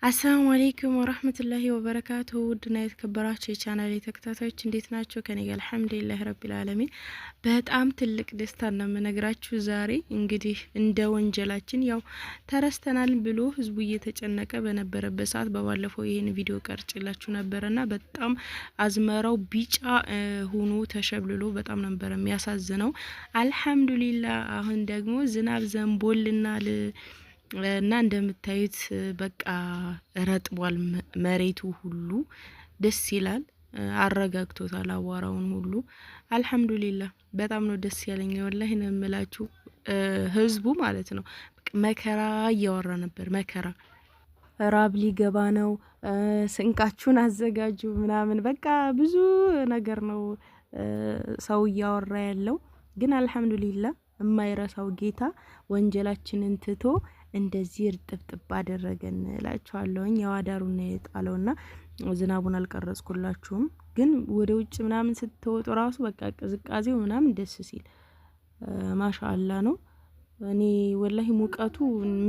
አሰላሙ አለይኩም ወራህመቱላሂ ወበረካቱሁ ውድና የተከበራችሁ የቻናሌ ተከታታዮች እንዴት ናችሁ? ከኔ ጋር አልሐምዱሊላህ ረቢል ዓለሚን በጣም ትልቅ ደስታ ነው የምነግራችሁ። ዛሬ እንግዲህ እንደ ወንጀላችን ያው ተረስተናል ብሎ ህዝቡ እየተጨነቀ በነበረበት ሰዓት በባለፈው ይሄን ቪዲዮ ቀርጬላችሁ ነበርና በጣም አዝመራው ቢጫ ሆኖ ተሸብልሎ በጣም ነበር የሚያሳዝነው። አልሐምዱሊላህ አሁን ደግሞ ዝናብ ዘንቦልናል እና እንደምታዩት በቃ ረጥቧል መሬቱ ሁሉ ደስ ይላል። አረጋግቶታል አዋራውን ሁሉ አልሐምዱሊላህ በጣም ነው ደስ ያለኝ ወላሂ ነው የምላችሁ። ህዝቡ ማለት ነው መከራ እያወራ ነበር። መከራ ራብ ሊገባ ነው፣ ስንቃችሁን አዘጋጁ ምናምን በቃ ብዙ ነገር ነው ሰው እያወራ ያለው። ግን አልሐምዱሊላህ የማይረሳው ጌታ ወንጀላችንን ትቶ እንደዚህ እርጥብጥብ አደረገን እላችኋለሁኝ። የዋዳሩን የጣለውና ዝናቡን አልቀረጽኩላችሁም፣ ግን ወደ ውጭ ምናምን ስትወጡ ራሱ በቃ ቅዝቃዜው ምናምን ደስ ሲል ማሻአላ ነው። እኔ ወላሂ ሙቀቱ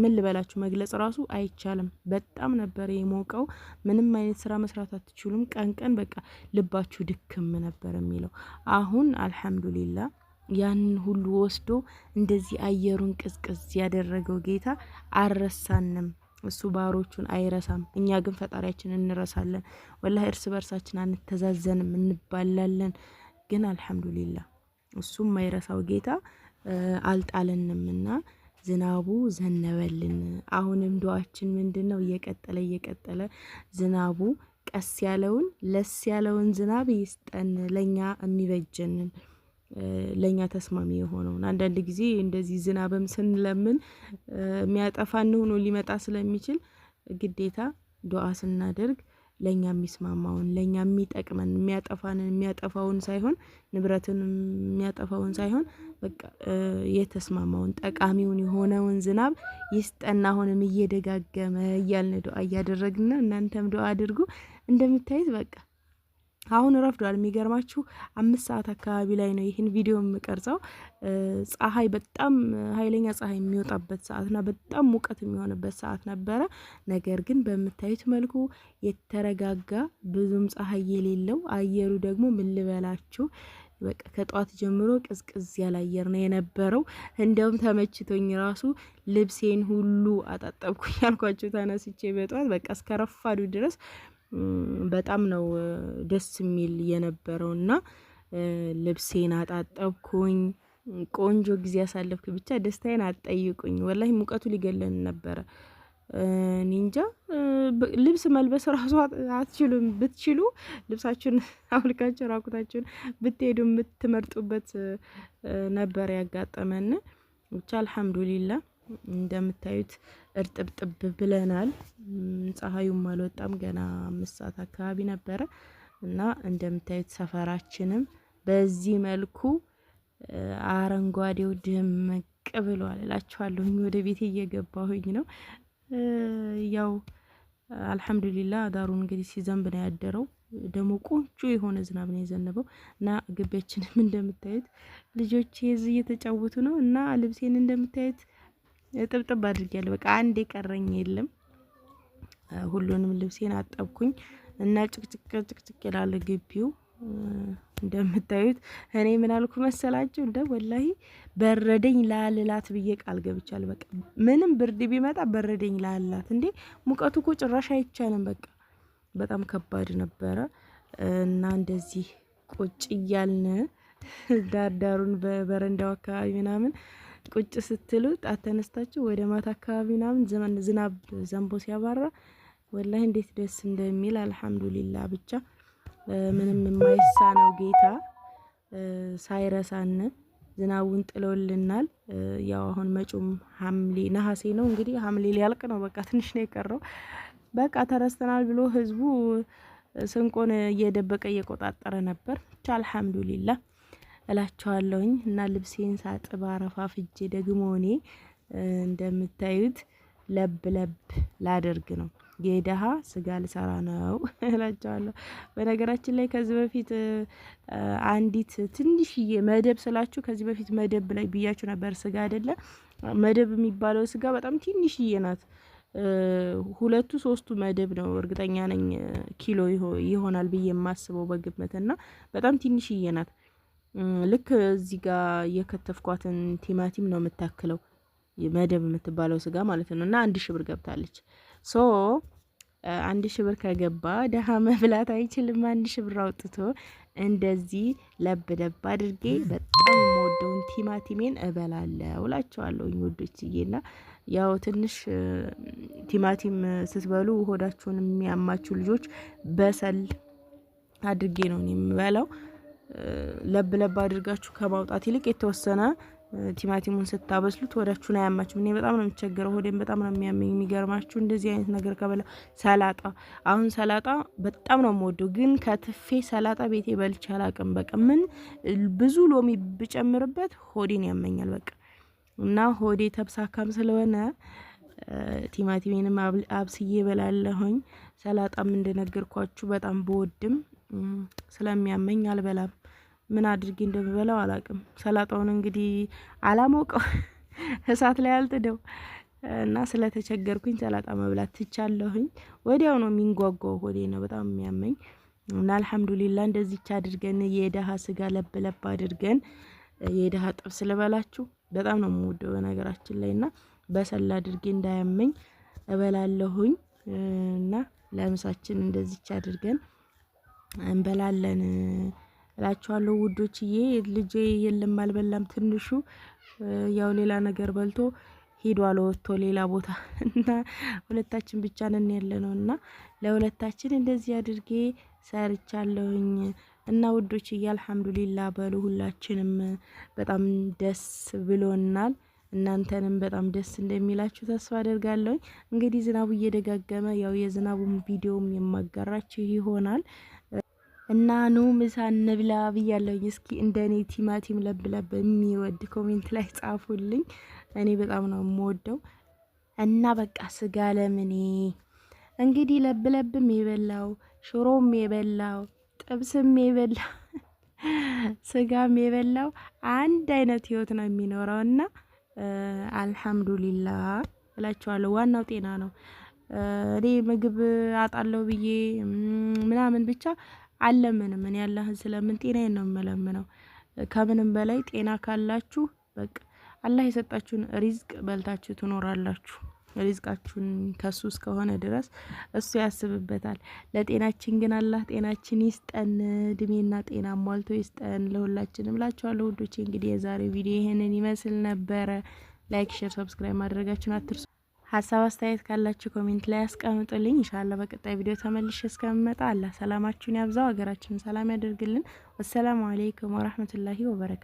ምን ልበላችሁ መግለጽ ራሱ አይቻልም። በጣም ነበር የሞቀው። ምንም አይነት ስራ መስራት አትችሉም። ቀን ቀን በቃ ልባችሁ ድክም ነበር የሚለው። አሁን አልሐምዱሊላህ ያንን ሁሉ ወስዶ እንደዚህ አየሩን ቅዝቅዝ ያደረገው ጌታ አልረሳንም። እሱ ባሮቹን አይረሳም። እኛ ግን ፈጣሪያችን እንረሳለን። ወላሂ እርስ በርሳችን አንተዛዘንም፣ እንባላለን። ግን አልሐምዱሊላህ እሱ የማይረሳው ጌታ አልጣለንምና ዝናቡ ዘነበልን። አሁንም ዱዓችን ምንድነው? እየቀጠለ ዝናቡ ቀስ ያለውን ለስ ያለውን ዝናብ ይስጠን፣ ለኛ የሚበጀንን ለኛ ተስማሚ የሆነውን። አንዳንድ ጊዜ እንደዚህ ዝናብም ስንለምን የሚያጠፋን ሆኖ ሊመጣ ስለሚችል ግዴታ ዱዓ ስናደርግ ለኛ የሚስማማውን ለኛ የሚጠቅመን የሚያጠፋውን ሳይሆን ንብረትን የሚያጠፋውን ሳይሆን በቃ የተስማማውን ጠቃሚውን የሆነውን ዝናብ ይስጠና። አሁንም እየደጋገመ እያልን ዱዓ እያደረግን እናንተም ዱዓ አድርጉ። እንደምታዩት በቃ አሁን ረፍዷል። የሚገርማችሁ 5 ሰዓት አካባቢ ላይ ነው ይህን ቪዲዮ የምቀርጸው። ፀሐይ በጣም ኃይለኛ ፀሐይ የሚወጣበት ሰዓትና በጣም ሙቀት የሚሆንበት ሰዓት ነበረ። ነገር ግን በምታዩት መልኩ የተረጋጋ ብዙም ፀሐይ የሌለው አየሩ ደግሞ ምን ልበላችሁ በቃ ከጧት ጀምሮ ቅዝቅዝ ያለ አየር ነው የነበረው። እንደውም ተመችቶኝ ራሱ ልብሴን ሁሉ አጣጠብኩኝ ያልኳችሁ ተነስቼ በጧት በቃ እስከ ረፋዱ ድረስ በጣም ነው ደስ የሚል የነበረውና ልብሴን አጣጠብኩኝ። ቆንጆ ጊዜ ያሳለፍኩ። ብቻ ደስታዬን አትጠይቁኝ። ወላሂ ሙቀቱ ሊገለን ነበረ። ኒንጃ ልብስ መልበስ ራሱ አትችሉም። ብትችሉ ልብሳችሁን አውልቃችሁ ራቁታችሁን ብትሄዱ የምትመርጡበት ነበር ያጋጠመን። ብቻ አልሐምዱሊላህ እንደምታዩት እርጥብጥብ ብለናል። ፀሐዩም አልወጣም ገና 5 ሰዓት አካባቢ ነበረ እና እንደምታዩት ሰፈራችንም በዚህ መልኩ አረንጓዴው ድምቅ ብሏል እላችኋለሁ። ወደ ቤቴ እየገባሁኝ ነው። ያው አልሐምዱሊላህ ዳሩን እንግዲህ ሲዘንብ ነው ያደረው። ደግሞ ቆንጆ የሆነ ዝናብ ነው የዘነበው እና ግቢያችንም እንደምታዩት ልጆች እዚህ እየተጫወቱ ነው እና ልብሴን እንደምታዩት ጥብጥብ አድርጌያለሁ። በቃ አንድ የቀረኝ የለም። ሁሉንም ልብሴን አጠብኩኝ እና ጭቅጭቅ ይላል ግቢው እንደምታዩት። እኔ ምን አልኩ መሰላችሁ? እንደ ወላሂ በረደኝ ላልላት ብዬ ቃል ገብቻለሁ። በቃ ምንም ብርድ ቢመጣ በረደኝ ላልላት። እንዴ ሙቀቱ እኮ ጭራሽ አይቻልም። በቃ በጣም ከባድ ነበረ እና እንደዚህ ቁጭ እያልን ዳርዳሩን በበረንዳው አካባቢ ምናምን ቁጭ ስትሉ ጣት ተነስታችሁ ወደ ማታ አካባቢ ምናምን ዝናብ ዘንቦ ሲያባራ ወላሂ እንዴት ደስ እንደሚል አልሐምዱሊላህ። ብቻ ምንም የማይሳነው ጌታ ሳይረሳን ዝናቡን ጥሎልናል። ያው አሁን መጪውም ሐምሌ ነሐሴ ነው እንግዲህ ሐምሌ ሊያልቅ ነው። በቃ ትንሽ ነው የቀረው። በቃ ተረስተናል ብሎ ህዝቡ ስንቆን እየደበቀ እየቆጣጠረ ነበር። ብቻ አልሐምዱሊላህ እላችኋለሁኝ እና ልብሴን ሳጥብ አረፋፍጄ ደግሞ እኔ እንደምታዩት ለብ ላደርግ ነው። የደሃ ስጋ ልሰራ ነው እላችኋለሁ። በነገራችን ላይ ከዚህ በፊት አንዲት ትንሽዬ መደብ ስላችሁ ከዚህ በፊት መደብ ላይ ብያችሁ ነበር። ስጋ አይደለ መደብ የሚባለው ስጋ በጣም ትንሽዬ ናት። ሁለቱ ሶስቱ መደብ ነው እርግጠኛ ነኝ ኪሎ ይሆናል ብዬ የማስበው በግምትና በጣም ትንሽዬ ናት። ልክ እዚህ ጋር የከተፍኳትን ቲማቲም ነው የምታክለው መደብ የምትባለው ስጋ ማለት ነው። እና 1000 ብር ገብታለች። ሶ 1000 ብር ከገባ ደሃ መብላት አይችልም። 1000 ብር አውጥቶ እንደዚህ ለብ ለብ አድርጌ በጣም የምወደውን ቲማቲሜን እበላለሁ እላቸዋለሁ ውዶችዬና ያው ትንሽ ቲማቲም ስትበሉ ሆዳችሁን የሚያማችሁ ልጆች በሰል አድርጌ ነው የምበላው። ለብ ለብ አድርጋችሁ ከማውጣት ይልቅ የተወሰነ ቲማቲሙን ስታበስሉት ሆዳችሁን አያማችሁም። እኔ በጣም ነው የምቸገረው፣ ሆዴን በጣም ነው የሚያመኝ። የሚገርማችሁ እንደዚህ አይነት ነገር ከበላ ሰላጣ፣ አሁን ሰላጣ በጣም ነው የምወደው፣ ግን ከትፌ ሰላጣ ቤቴ በልቼ አላቅም። በቃ ምን ብዙ ሎሚ ብጨምርበት ሆዴን ያመኛል በቃ። እና ሆዴ ተብሳካም ስለሆነ ቲማቲሜንም አብስዬ በላለሁኝ። ሰላጣም እንደነገርኳችሁ በጣም በወድም ስለሚያመኝ አልበላም። ምን አድርጌ እንደምበላው አላቅም። ሰላጣውን እንግዲህ አላሞቀው እሳት ላይ አልጥደው እና ስለተቸገርኩኝ ሰላጣ መብላት ትቻለሁኝ። ወዲያው ነው የሚንጓጓው፣ ሆዴ ነው በጣም የሚያመኝ። እና አልሐምዱሊላህ እንደዚች አድርገን የደሃ ስጋ ለብ ለብ አድርገን የደሃ ጥብስ ልበላችሁ። በጣም ነው የምወደው በነገራችን ላይ እና በሰላ አድርጌ እንዳያመኝ እበላለሁኝ። እና ለምሳችን እንደዚች አድርገን እንበላለን እላችኋለሁ ውዶችዬ። ልጄ የለም አልበላም፣ ትንሹ ያው ሌላ ነገር በልቶ ሄዷል ወጥቶ ሌላ ቦታ እና ሁለታችን ብቻ ነን ያለነው እና ለሁለታችን እንደዚህ አድርጌ ሰርቻለሁኝ። እና ውዶችዬ አልሐምዱሊላህ በሉ። ሁላችንም በጣም ደስ ብሎናል። እናንተንም በጣም ደስ እንደሚላችሁ ተስፋ አደርጋለሁ። እንግዲህ ዝናቡ እየደጋገመ ያው የዝናቡን ቪዲዮም የማጋራችሁ ይሆናል እና ኑ ምሳ እንብላ ብያለሁኝ። እስኪ እንደኔ ቲማቲም ለብ ለብ የሚወድ ኮሜንት ላይ ጻፉልኝ። እኔ በጣም ነው የምወደው እና በቃ ስጋ ለምኔ እንግዲህ ለብ ለብም የበላው ሽሮም የበላው ጥብስም የበላው ስጋም የበላው አንድ አይነት ህይወት ነው የሚኖረውና አልሐምዱሊላህ እላችኋለሁ። ዋናው ጤና ነው። እኔ ምግብ አጣለው ብዬ ምናምን ብቻ አለምንም። እኔ አላህን ስለምን ጤናዬን ነው የምለምነው። ከምንም በላይ ጤና ካላችሁ በቃ አላህ የሰጣችሁን ሪዝቅ በልታችሁ ትኖራላችሁ። ሪዝቃችሁን ከሱ እስከሆነ ድረስ እሱ ያስብበታል። ለጤናችን ግን አላህ ጤናችን ይስጠን፣ እድሜና ጤና ሟልቶ ይስጠን ለሁላችንም እላችኋለሁ ውዶቼ። እንግዲህ የዛሬ ቪዲዮ ይሄንን ይመስል ነበረ። ላይክ፣ ሼር፣ ሰብስክራይብ ማድረጋችሁን አትርሱ። ሀሳብ አስተያየት ካላችሁ ኮሜንት ላይ አስቀምጡልኝ። ኢንሻአላህ በቀጣይ ቪዲዮ ተመልሼ እስከምመጣ አላህ ሰላማችሁን ያብዛው፣ ሀገራችንን ሰላም ያደርግልን። ወሰላሙ አለይኩም ወራህመቱላሂ ወበረካቱ።